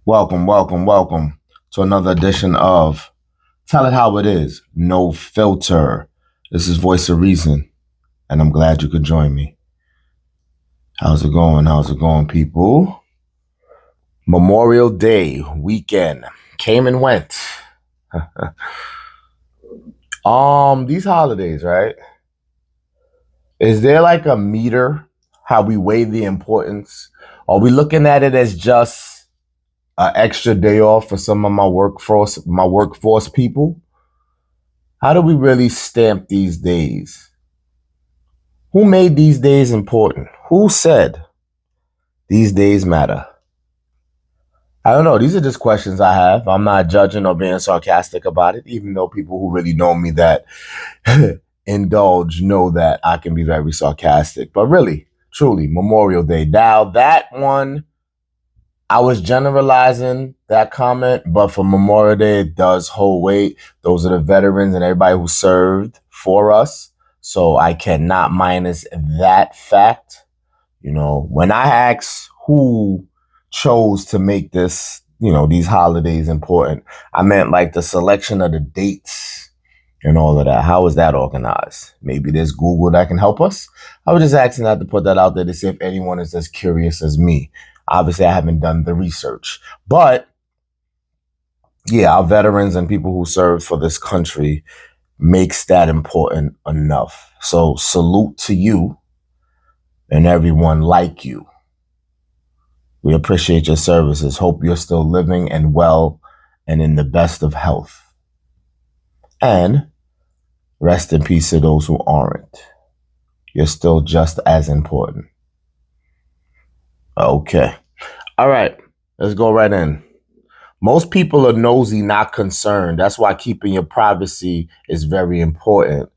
Welcome to another edition of Tell It How It Is, No Filter. This is Voice of Reason, and I'm glad you could join me. How's it going? People? Memorial Day weekend came and went. These holidays, right? Is there like a meter how we weigh the importance? Are we looking at it as just an extra day off for some of my workforce people? How do we really stamp these days? Who made these days important? Who said these days matter? I don't know. These are just questions I have. I'm not judging or being sarcastic about it, even though people who really know me that indulge know that I can be very sarcastic. But really, truly, Memorial Day. Now, that one, I was generalizing that comment, but for Memorial Day, it does hold weight. Those are the veterans and everybody who served for us. So I cannot minus that fact. You know, when I ask who chose to make this, these holidays important, I meant like the selection of the dates and all of that. How is that organized? Maybe there's Google that can help us. I was just asking that to put that out there to see if anyone is as curious as me. Obviously, I haven't done the research, but yeah, our veterans and people who served for this country makes that important enough. So salute to you and everyone like you. We appreciate your services. Hope you're still living and well and in the best of health. And rest in peace to those who aren't. You're still just as important. Okay. All right. Let's go right in. Most people are nosy, not concerned. That's why keeping your privacy is very important.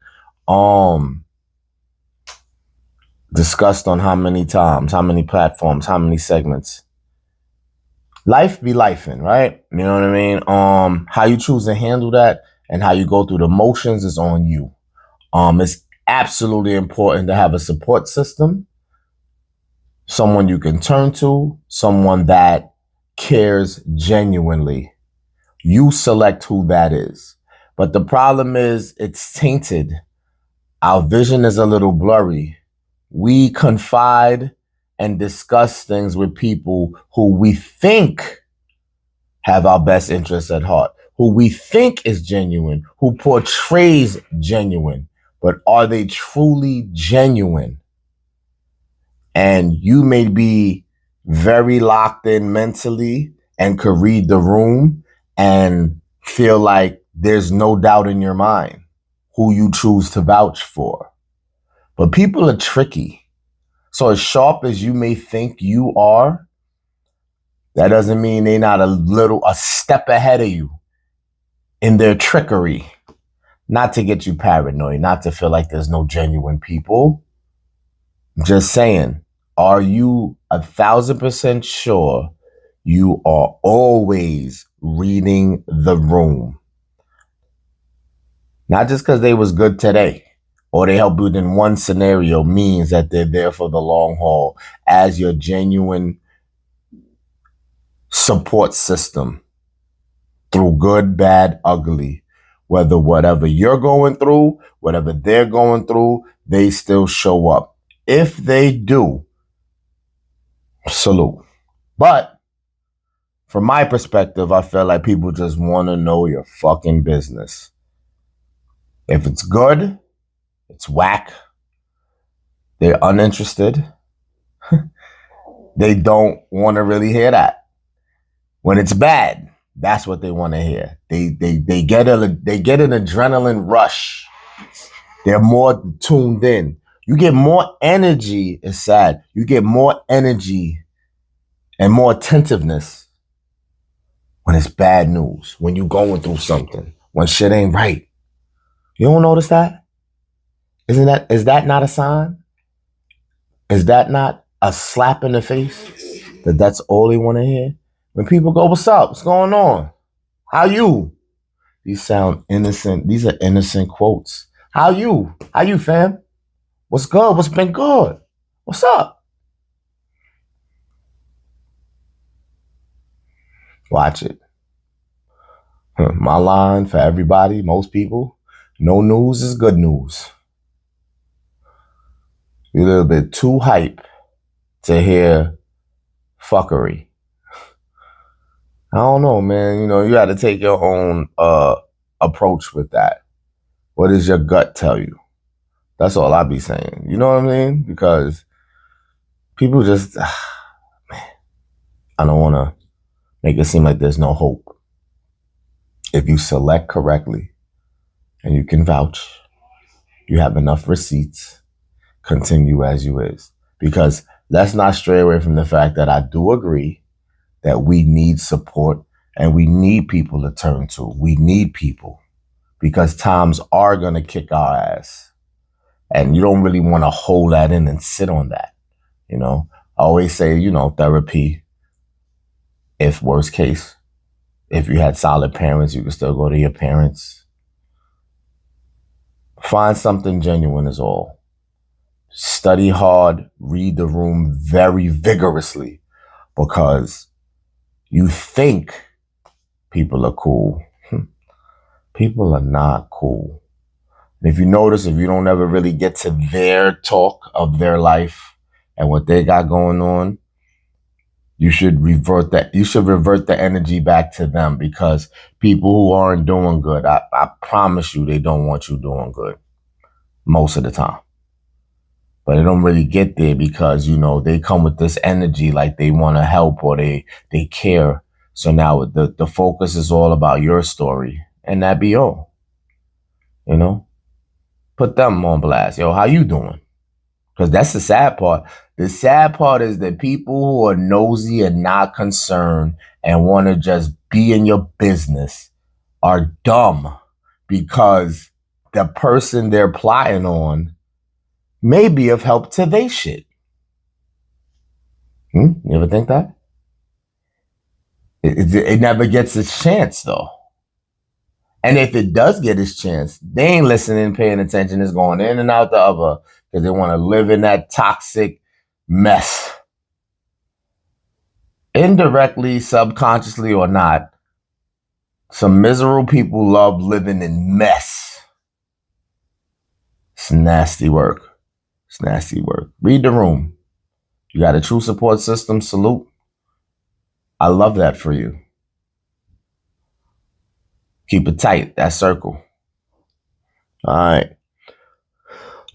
Discussed on how many times, how many platforms, how many segments. Life be lifing, right? You know what I mean? How you choose to handle that and how you go through the motions is on you. It's absolutely important to have a support system, someone you can turn to, someone that cares genuinely. You select who that is. But the problem is it's tainted. Our vision is a little blurry. We confide and discuss things with people who we think have our best interests at heart, who we think is genuine, who portrays genuine. But are they truly genuine? And you may be very locked in mentally and could read the room and feel like there's no doubt in your mind who you choose to vouch for. But people are tricky. So as sharp as you may think you are, that doesn't mean they're not a step ahead of you in their trickery. Not to get you paranoid, not to feel like there's no genuine people. I'm just saying, are you 1,000% sure you are always reading the room? Not just because they was good today or they helped you in one scenario means that they're there for the long haul as your genuine support system through good, bad, ugly. Whatever you're going through, whatever they're going through, they still show up. If they do, salute. But from my perspective, I feel like people just want to know your fucking business. If it's good, it's whack. They're uninterested. They don't want to really hear that. When it's bad, that's what they want to hear. They get an adrenaline rush. They're more tuned in. You get more energy. It's sad. You get more energy and more attentiveness when it's bad news, when you're going through something, when shit ain't right. You don't notice that? Is that not a sign? Is that not a slap in the face that that's all they want to hear? When people go, what's up? What's going on? How you? These sound innocent. These are innocent quotes. How you? How you, fam? What's good? What's been good? What's up? Watch it. My line for everybody, most people, no news is good news. You're a little bit too hype to hear fuckery. I don't know, man. You know, you got to take your own approach with that. What does your gut tell you? That's all I be saying. You know what I mean? Because people just, man, I don't want to make it seem like there's no hope. If you select correctly and you can vouch, you have enough receipts, continue as you is. Because let's not stray away from the fact that I do agree that we need support and we need people to turn to. We need people because times are going to kick our ass. And you don't really want to hold that in and sit on that. You know, I always say, you know, therapy, if worst case, if you had solid parents, you could still go to your parents. Find something genuine is all. Study hard, read the room very vigorously because you think people are cool. People are not cool. And if you notice, if you don't ever really get to their talk of their life and what they got going on, you should revert that. You should revert the energy back to them because people who aren't doing good, I promise you, they don't want you doing good most of the time. But they don't really get there because, you know, they come with this energy like they want to help or they care. So now the focus is all about your story and that be all, you know, put them on blast. Yo, how you doing? Because that's the sad part. The sad part is that people who are nosy and not concerned and want to just be in your business are dumb because the person they're plying on may be of help to they shit. You ever think that? It never gets its chance, though. And if it does get its chance, they ain't listening, paying attention. It's going in and out the other because they want to live in that toxic mess. Indirectly, subconsciously or not, some miserable people love living in mess. It's nasty work. It's nasty work. Read the room. You got a true support system. Salute. I love that for you. Keep it tight, that circle. All right.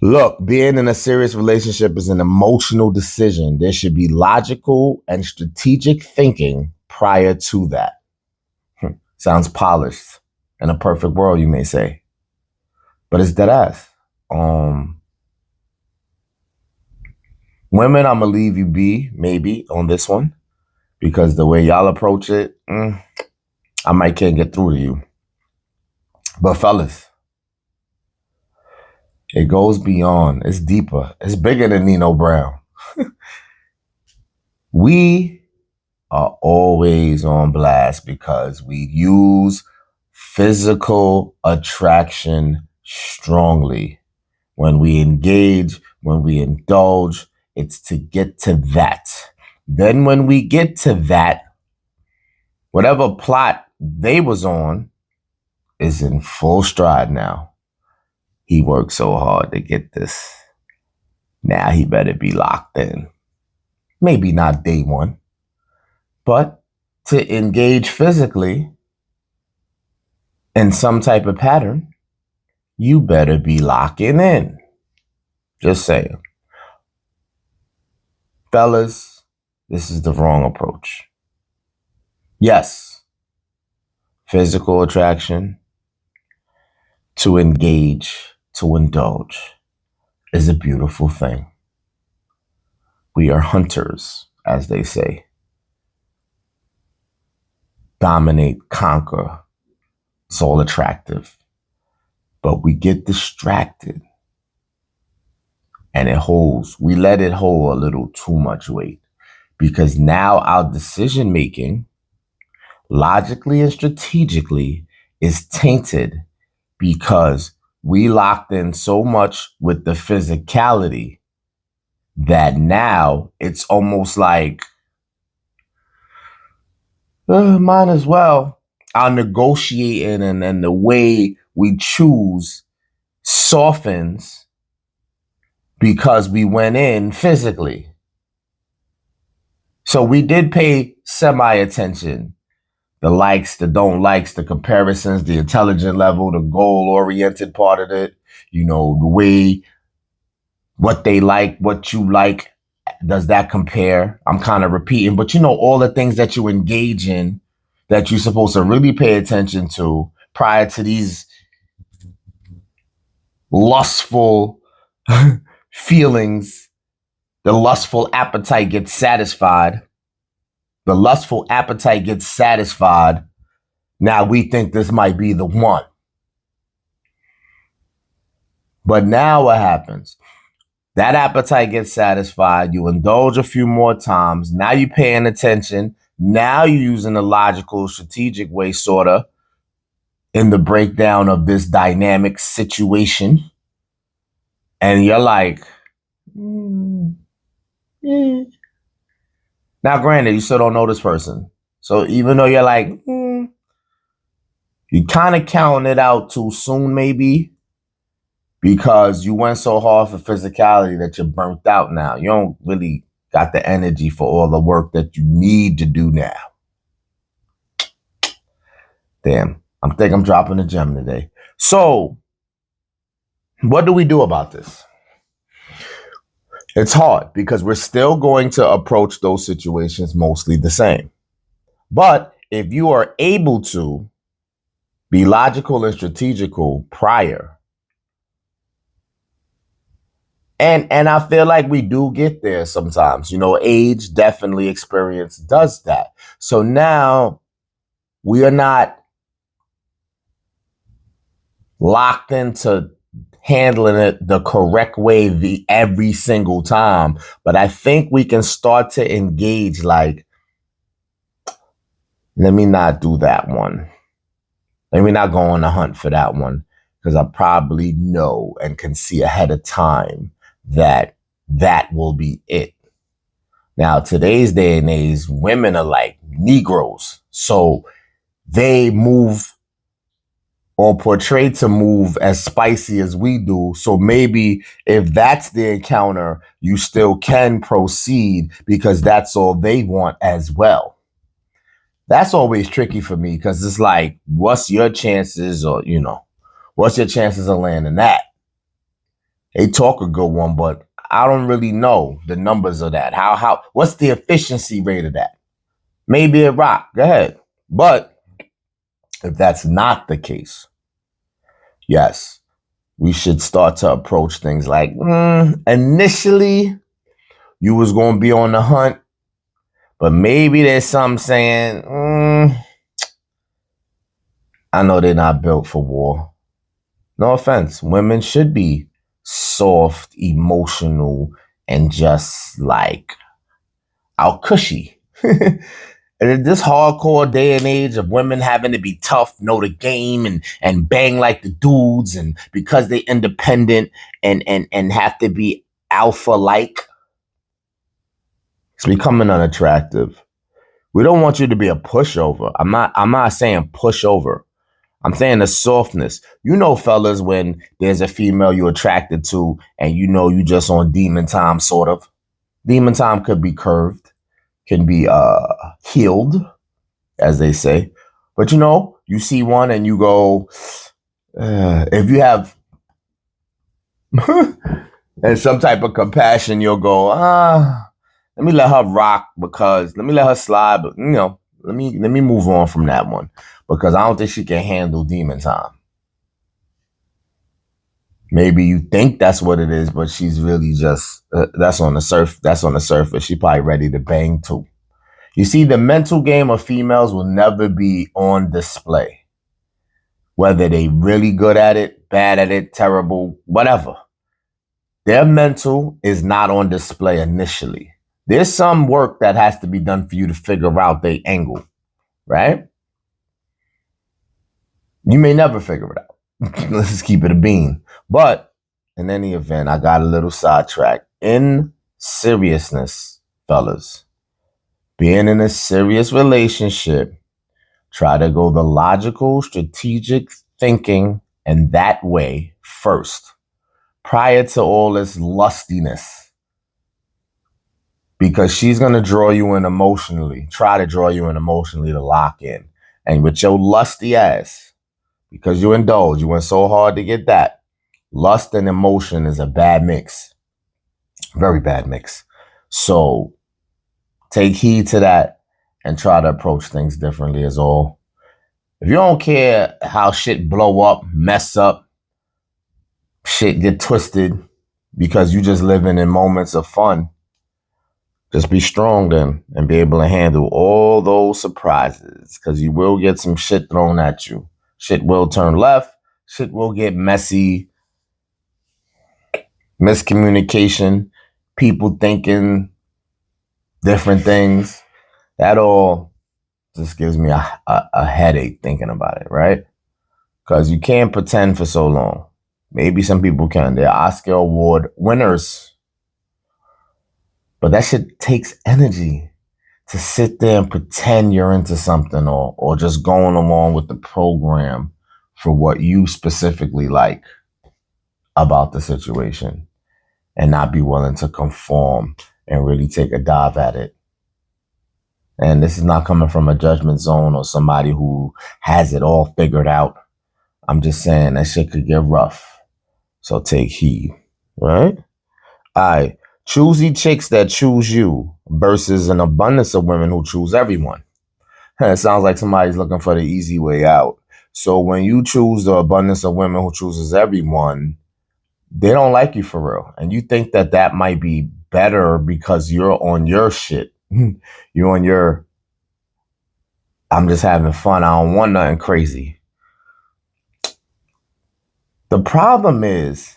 Look, being in a serious relationship is an emotional decision. There should be logical and strategic thinking prior to that. Sounds polished. In a perfect world, you may say. But it's dead ass. Women, I'm going to leave you be, maybe, on this one. Because the way y'all approach it, I might can't get through to you. But fellas, it goes beyond. It's deeper. It's bigger than Nino Brown. We are always on blast because we use physical attraction strongly. When we engage, when we indulge, it's to get to that. Then when we get to that, whatever plot they was on is in full stride now. He worked so hard to get this. Now he better be locked in. Maybe not day one, but to engage physically in some type of pattern, you better be locking in. Just saying. Fellas, this is the wrong approach. Yes, physical attraction, to engage, to indulge, is a beautiful thing. We are hunters, as they say. Dominate, conquer. It's all attractive. But we get distracted. And we let it hold a little too much weight. Because now our decision making, logically and strategically, is tainted because we locked in so much with the physicality that now it's almost like Mine as well. Our negotiating and the way we choose softens because we went in physically. So we did pay semi attention. The likes, the don't likes, the comparisons, the intelligent level, the goal oriented part of it, the way what they like, what you like, does that compare? I'm kind of repeating, but all the things that you engage in that you're supposed to really pay attention to prior to these lustful feelings. The lustful appetite gets satisfied. The lustful appetite gets satisfied. Now we think this might be the one. But now what happens? That appetite gets satisfied. You indulge a few more times. Now you're paying attention. Now you're using a logical, strategic way, sort of, in the breakdown of this dynamic situation. And you're like, Now, granted, you still don't know this person. So even though you're like, you kind of counting it out too soon, maybe, because you went so hard for physicality that you're burnt out now. You don't really got the energy for all the work that you need to do now. Damn, I think I'm dropping a gem today. So, what do we do about this? It's hard because we're still going to approach those situations mostly the same. But if you are able to be logical and strategical prior, and I feel like we do get there sometimes, age, definitely, experience does that. So now we are not locked into handling it the correct way every single time. But I think we can start to engage like, let me not do that one. Let me not go on a hunt for that one, because I probably know and can see ahead of time that will be it. Now, today's day and age, women are like Negroes. So they move or portray to move as spicy as we do. So maybe if that's the encounter, you still can proceed because that's all they want as well. That's always tricky for me because it's like, what's your chances or, what's your chances of landing that? They talk a good one, but I don't really know the numbers of that. What's the efficiency rate of that? Maybe it rock. Go ahead. But if that's not the case, yes, we should start to approach things like, initially you was going to be on the hunt, but maybe there's something saying, I know they're not built for war. No offense. Women should be soft, emotional, and just like out cushy. And in this hardcore day and age of women having to be tough, know the game, and bang like the dudes, and because they independent and have to be alpha-like, it's becoming unattractive. We don't want you to be a pushover. I'm not saying pushover. I'm saying the softness. Fellas, when there's a female you're attracted to and you just on demon time, sort of. Demon time could be curved, can be healed, as they say. But you see one and you go, if you have and some type of compassion, you'll go, let me let her rock, because let me let her slide, but let me move on from that one, because I don't think she can handle demon time. Maybe you think that's what it is, but she's really just that's on the surface. She probably ready to bang too. You see, the mental game of females will never be on display, whether they really good at it, bad at it, terrible, whatever. Their mental is not on display initially. There's some work that has to be done for you to figure out their angle, right? You may never figure it out. Let's just keep it a bean. But in any event, I got a little sidetracked. In seriousness, fellas, being in a serious relationship, Try to go the logical, strategic thinking and that way first, prior to all this lustiness. Because she's going to draw you in emotionally, try to draw you in emotionally to lock in. And with your lusty ass, because you indulge, you went so hard to get that. Lust and emotion is a bad mix. Very bad mix. So take heed to that and try to approach things differently is all. If you don't care how shit blow up, mess up, shit get twisted because you just living in moments of fun, just be strong then and be able to handle all those surprises because you will get some shit thrown at you. Shit will turn left. Shit will get messy. Miscommunication. People thinking different things. That all just gives me a headache thinking about it, right? Because you can't pretend for so long. Maybe some people can. They're Oscar Award winners. But that shit takes energy to sit there and pretend you're into something or just going along with the program for what you specifically like about the situation and not be willing to conform and really take a dive at it. And this is not coming from a judgment zone or somebody who has it all figured out. I'm just saying that shit could get rough. So take heed, right? All right. Choosy chicks that choose you versus an abundance of women who choose everyone. It sounds like somebody's looking for the easy way out. So when you choose the abundance of women who chooses everyone, they don't like you for real. And you think that that might be better because you're on your shit. You're on your, I'm just having fun. I don't want nothing crazy. The problem is,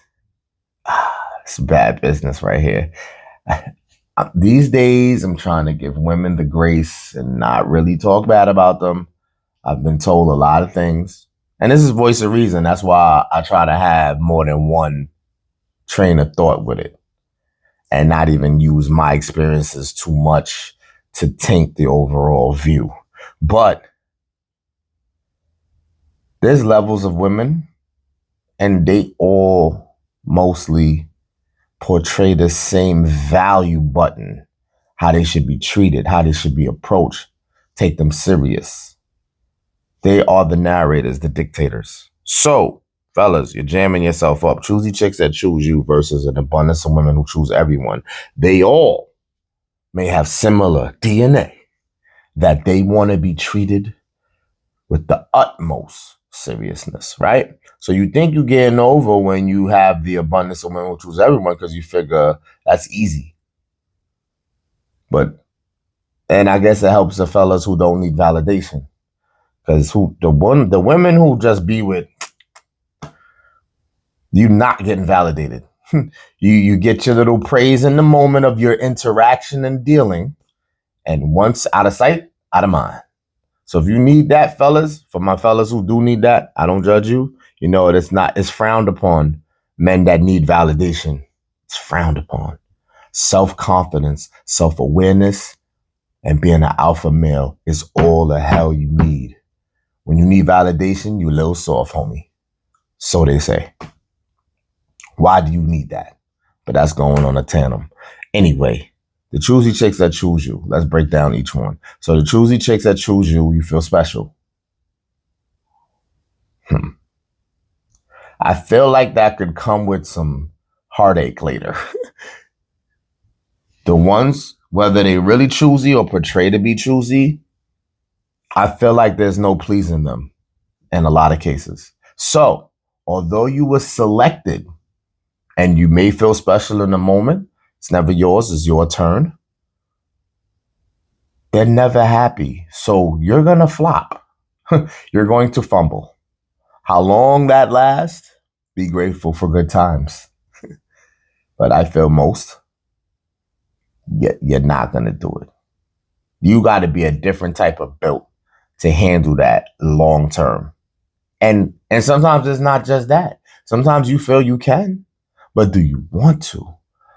it's bad business right here. These days, I'm trying to give women the grace and not really talk bad about them. I've been told a lot of things. And this is voice of reason. That's why I try to have more than one train of thought with it and not even use my experiences too much to taint the overall view. But there's levels of women and they all mostly portray the same value button, how they should be treated, how they should be approached, take them serious. They are the narrators, the dictators. So, fellas, you're jamming yourself up. Choosy chicks that choose you versus an abundance of women who choose everyone. They all may have similar DNA that they want to be treated with the utmost seriousness, right? So you think you're getting over when you have the abundance of women who choose everyone because you figure that's easy. And I guess it helps the fellas who don't need validation. Because the women who just be with, you not getting validated. You get your little praise in the moment of your interaction and dealing. And once out of sight, out of mind. So if you need that, fellas, for my fellas who do need that, I don't judge you. You know, it's frowned upon. Men that need validation, it's frowned upon. Self-confidence, self-awareness, and being an alpha male is all the hell you need. When you need validation, you a little soft, homie. So they say. Why do you need that? But that's going on a tandem. Anyway, the choosy chicks that choose you. Let's break down each one. So the choosy chicks that choose you, you feel special. I feel like that could come with some heartache later. The ones, whether they really choosy or portray to be choosy, I feel like there's no pleasing them in a lot of cases. So, although you were selected and you may feel special in the moment, it's never yours, it's your turn. They're never happy. So you're going to flop. You're going to fumble. How long that lasts? Be grateful for good times. But I feel most, you're not going to do it. You got to be a different type of built to handle that long term. And sometimes it's not just that. Sometimes you feel you can, but do you want to?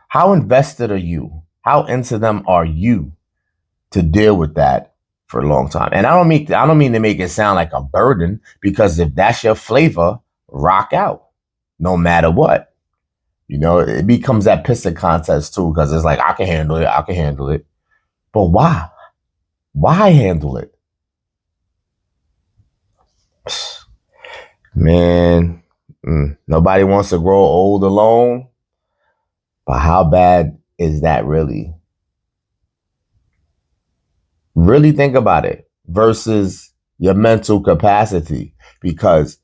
How invested are you? How into them are you to deal with that for a long time. And I don't mean to make it sound like a burden, because if that's your flavor, rock out, no matter what. It becomes that pissing contest too, because it's like, I can handle it, I can handle it. But why? Why handle it? Man, nobody wants to grow old alone. But how bad is that really? Really think about it versus your mental capacity, because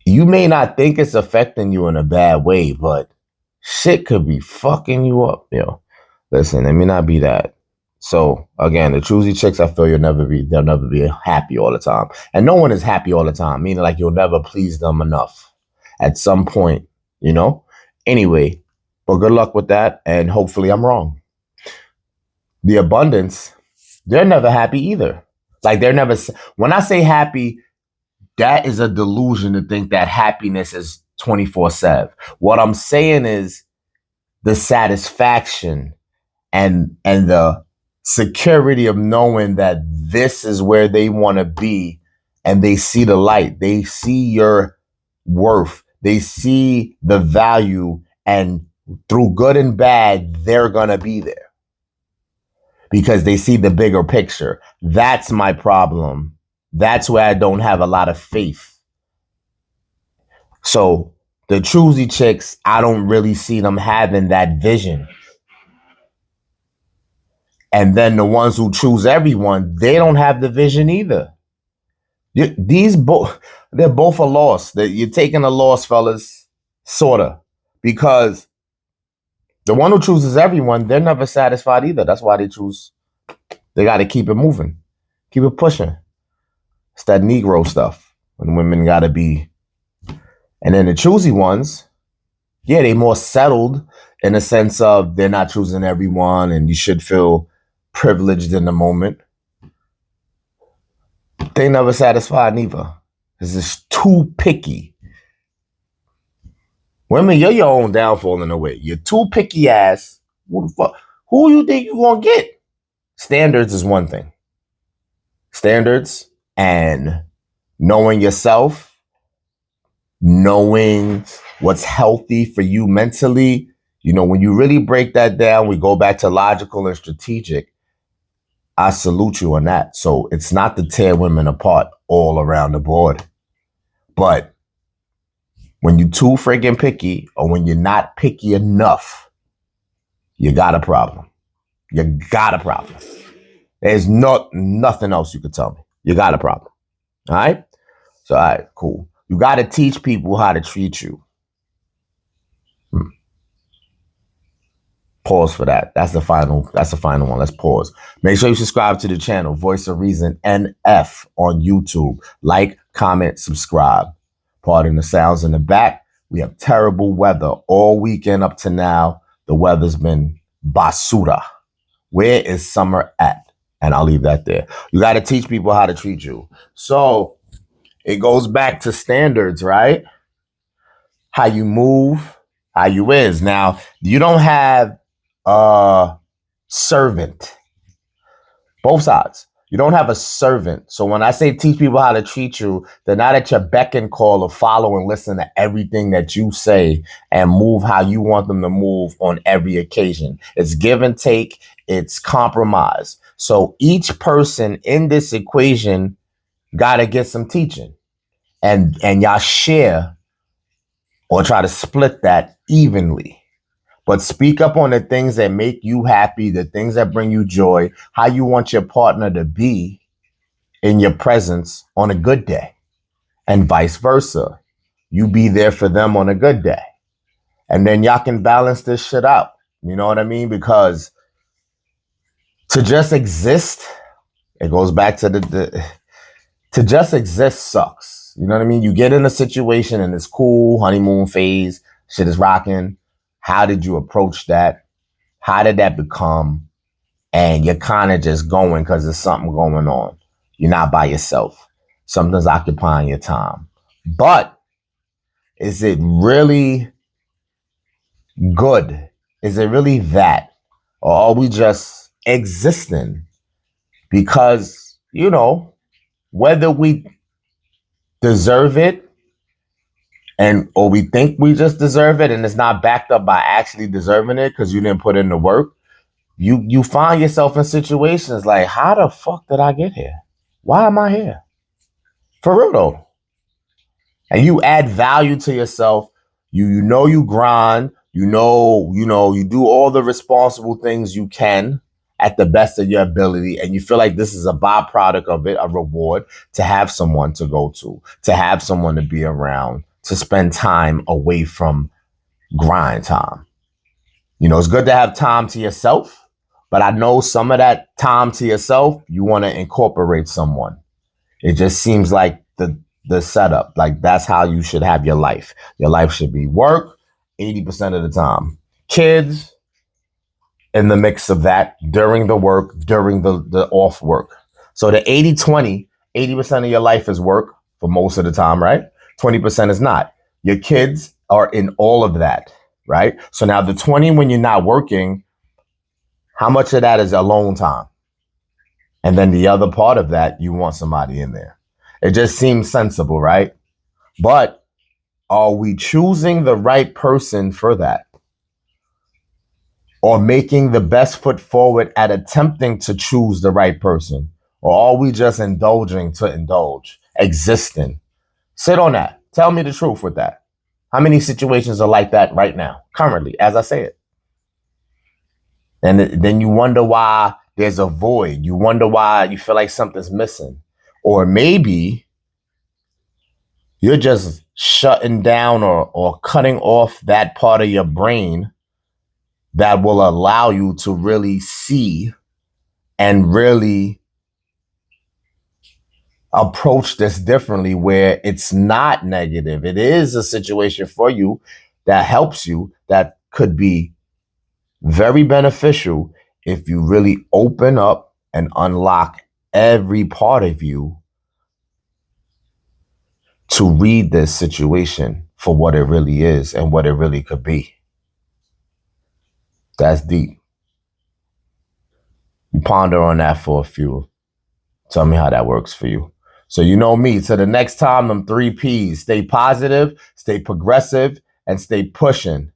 you may not think it's affecting you in a bad way, but shit could be fucking you up. Listen, it may not be that. So again, the choosy chicks, I feel they'll never be happy all the time. And no one is happy all the time, meaning like you'll never please them enough at some point, Anyway, but good luck with that. And hopefully I'm wrong. The abundance, they're never happy either. Like when I say happy, that is a delusion to think that happiness is 24/7. What I'm saying is the satisfaction and the security of knowing that this is where they want to be, and they see the light, they see your worth, they see the value, and through good and bad, they're going to be there because they see the bigger picture. That's my problem. That's where I don't have a lot of faith. So the choosy chicks, I don't really see them having that vision. And then the ones who choose everyone, they don't have the vision either. They're both a loss. You're taking a loss, fellas, sorta, because the one who chooses everyone, they're never satisfied either. That's why they choose. They got to keep it moving, keep it pushing. It's that Negro stuff when women got to be. And then the choosy ones, yeah, they more settled in the sense of they're not choosing everyone, and you should feel privileged in the moment. They never satisfied neither. It's just too picky. Women, you're your own downfall in a way. You're too picky ass. Who the fuck? Who you think you gonna get? Standards is one thing. Standards and knowing yourself, knowing what's healthy for you mentally. When you really break that down, we go back to logical and strategic. I salute you on that. So it's not to tear women apart all around the board. But when you're too freaking picky, or when you're not picky enough, you got a problem. You got a problem. There's nothing else you could tell me. You got a problem. All right? So, all right, cool. You got to teach people how to treat you. Pause for that. That's the final one. Let's pause. Make sure you subscribe to the channel, Voice of Reason NF on YouTube. Like, comment, subscribe. Pardon the sounds in the back. We have terrible weather all weekend up to now. The weather's been basura. Where is summer at? And I'll leave that there. You got to teach people how to treat you. So it goes back to standards, right? How you move, how you is. Now, you don't have a servant. Both sides. You don't have a servant. So when I say teach people how to treat you, they're not at your beck and call or follow and listen to everything that you say and move how you want them to move on every occasion. It's give and take. It's compromise. So each person in this equation got to get some teaching, and y'all share or try to split that evenly. But speak up on the things that make you happy, the things that bring you joy, how you want your partner to be in your presence on a good day, and vice versa. You be there for them on a good day. And then y'all can balance this shit out. You know what I mean? Because to just exist, it goes back to to just exist sucks. You know what I mean? You get in a situation and it's cool, honeymoon phase, shit is rocking. How did you approach that? How did that become? And you're kind of just going because there's something going on. You're not by yourself. Something's occupying your time. But is it really good? Is it really that? Or are we just existing because, whether we deserve it or we think we just deserve it and it's not backed up by actually deserving it because you didn't put in the work, you find yourself in situations like, how the fuck did I get here? Why am I here? For real though. And you add value to yourself. You grind, you do all the responsible things you can at the best of your ability. And you feel like this is a byproduct of it, a reward to have someone to go to have someone to be around, to spend time away from grind time. It's good to have time to yourself, but I know some of that time to yourself, you want to incorporate someone. It just seems like the setup, like that's how you should have your life. Your life should be work 80% of the time. Kids in the mix of that during the work, during the off work. So the 80-20, 80% of your life is work for most of the time, right? 20% is not. Your kids are in all of that, right? So now the 20 when you're not working, how much of that is alone time? And then the other part of that, you want somebody in there. It just seems sensible, right? But are we choosing the right person for that? Or making the best foot forward at attempting to choose the right person? Or are we just indulging to indulge, existing? Sit on that. Tell me the truth with that. How many situations are like that right now, currently, as I say it? And then you wonder why there's a void. You wonder why you feel like something's missing. Or maybe you're just shutting down or cutting off that part of your brain that will allow you to really see and really approach this differently, where it's not negative. It is a situation for you that helps you, that could be very beneficial if you really open up and unlock every part of you to read this situation for what it really is and what it really could be. That's deep. You ponder on that for a few. Tell me how that works for you. So you know me. So the next time, them 3 P's. Stay positive, stay progressive, and stay pushing.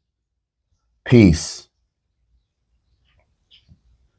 Peace.